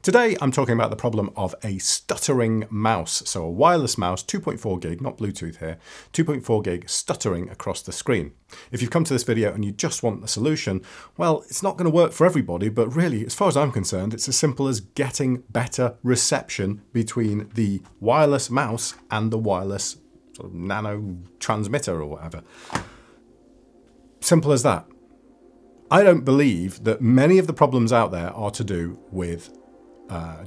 Today I'm talking about the problem of a stuttering mouse. So a wireless mouse, 2.4 gig, not Bluetooth here, 2.4 gig stuttering across the screen. If you've come to this video and you just want the solution, well, it's not going to work for everybody, but really, as far as I'm concerned, it's as simple as getting better reception between the wireless mouse and the wireless sort of nano transmitter or whatever. Simple as that. I don't believe that many of the problems out there are to do with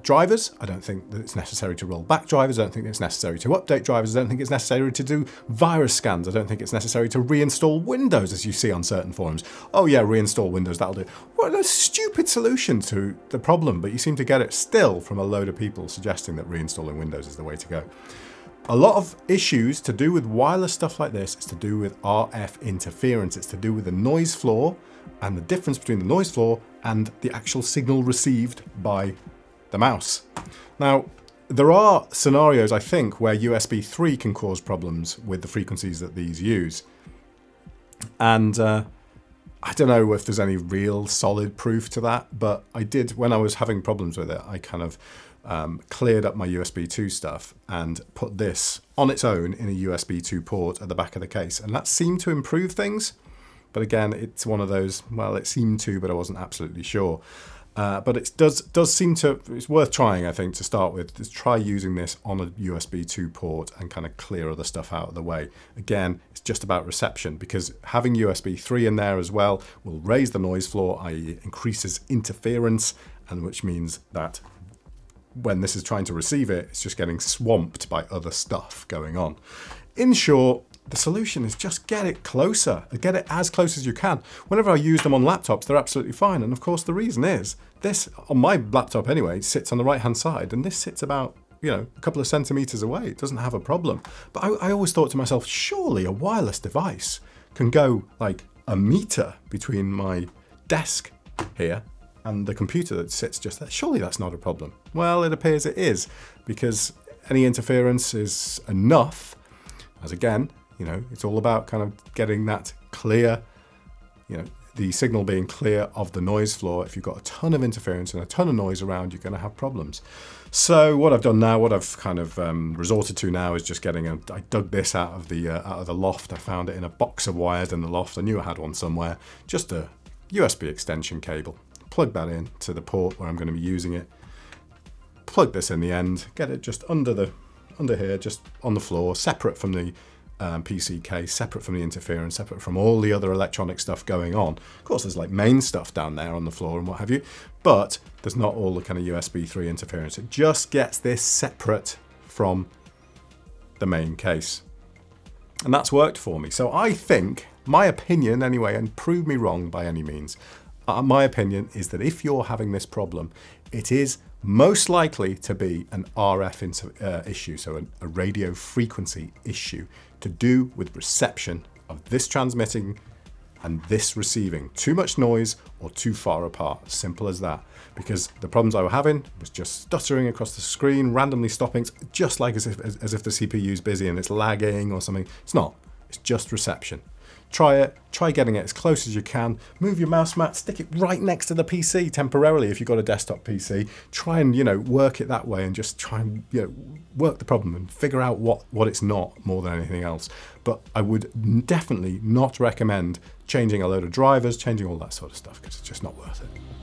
drivers. I don't think that it's necessary to roll back drivers. I don't think it's necessary to update drivers. I don't think it's necessary to do virus scans. I don't think it's necessary to reinstall Windows, as you see on certain forums. Oh yeah, reinstall Windows, that'll do. What a stupid solution to the problem, but you seem to get it still from a load of people suggesting that reinstalling Windows is the way to go. A lot of issues to do with wireless stuff like this is to do with RF interference. It's to do with the noise floor and the difference between the noise floor and the actual signal received by the mouse. Now, there are scenarios, I think, where USB 3 can cause problems with the frequencies that these use. And I don't know if there's any real solid proof to that, but I did, when I was having problems with it, I kind of cleared up my USB 2 stuff and put this on its own in a USB 2 port at the back of the case. And that seemed to improve things. But again, it's one of those, well, it seemed to, but I wasn't absolutely sure. But it does seem to, it's worth trying, I think, to start with. Just try using this on a USB 2 port and kind of clear other stuff out of the way. Again, it's just about reception, because having USB 3 in there as well will raise the noise floor, i.e. increases interference, and which means that when this is trying to receive it, it's just getting swamped by other stuff going on. In short, the solution is just get it closer, get it as close as you can. Whenever I use them on laptops, they're absolutely fine. And of course, the reason is this, on my laptop anyway, sits on the right-hand side, and this sits about, you know, a couple of centimeters away. It doesn't have a problem. But I always thought to myself, surely a wireless device can go like a meter between my desk here and the computer that sits just there. Surely that's not a problem. Well, it appears it is, because any interference is enough, as again, you know, it's all about kind of getting that clear, you know, the signal being clear of the noise floor. If you've got a ton of interference and a ton of noise around, you're going to have problems. So what I've done now, what I've kind of resorted to now is just getting I dug this out of the loft. I found it in a box of wires in the loft. I knew I had one somewhere. Just a USB extension cable. Plug that in to the port where I'm going to be using it. Plug this in the end. Get it just under here, just on the floor, separate from the PC case, separate from the interference, separate from all the other electronic stuff going on. Of course, there's like main stuff down there on the floor and what have you, but there's not all the kind of USB 3 interference. It just gets this separate from the main case. And that's worked for me. So I think, my opinion anyway, and prove me wrong by any means, my opinion is that if you're having this problem, it is most likely to be an RF issue, so a radio frequency issue to do with reception of this transmitting and this receiving. Too much noise or too far apart, simple as that. Because the problems I was having was just stuttering across the screen, randomly stopping, just like as if the CPU is busy and it's lagging or something. It's not, it's just reception. Try it, try getting it as close as you can. Move your mouse mat, stick it right next to the PC temporarily if you've got a desktop PC. Try and, you know, work it that way and just try and, you know, work the problem and figure out what it's not more than anything else. But I would definitely not recommend changing a load of drivers, changing all that sort of stuff, because it's just not worth it.